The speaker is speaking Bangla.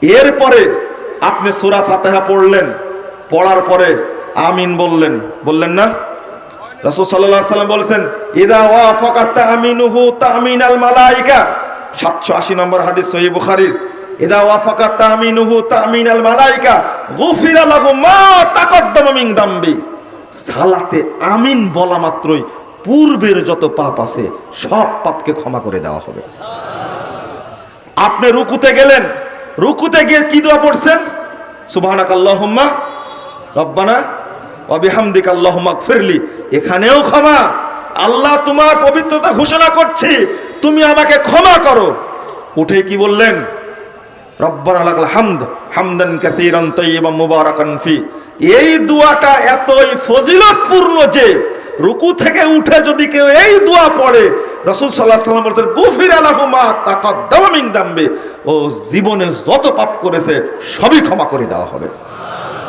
এরপরে আপনি সূরা ফাতিহা পড়লেন, পড়ার পরে আমিন বললেন, বললেন না? রাসূল সাল্লাল্লাহু আলাইহি ওয়াসাল্লাম বলেছেন, ইদা ওয়াফাকাত তামিনুহু তামিনাল মালায়েকা, 780 নম্বর হাদিস সহিহ বুখারীর। ইদা ওয়াফাকাত তামিনুহু তামিনাল মালায়েকা গুফিরা লাহু মা তাকদ্দামা মিন দামবি। সালাতে আমিন বলা মাত্রই পূর্বের যত পাপ আছে সব পাপকে ক্ষমা করে দেওয়া হবে। আপনি রুকুতে গেলেন, রুকুতে গিয়ে কি দোয়া পড়ছেন? সুবহানাকাল্লাহুম্মা রব্বানা ওয়া বিহামদিকা আল্লাহুম্মা গফিরলি। এখানেও ক্ষমা। আল্লাহ তোমার পবিত্রতা ঘোষণা করছি, তুমি আমাকে ক্ষমা করো। উঠে কি বললেন? রব্বানা লাকাল হামদ হামদান কাসীরান তাইয়্যিবান মুবারাকান ফি। এই দোয়াটা এতই ফজিলতপূর্ণ যে রুকু থেকে উঠে যদি কেউ এই দোয়া পড়ে, রাসূল সাল্লাল্লাহু আলাইহি ওয়াসাল্লাম বলেন গুফিরা লাহু মা তাকদ্দামা মিন দামবি, ও জীবনে যত পাপ করেছে সবই ক্ষমা করে দেওয়া হবে।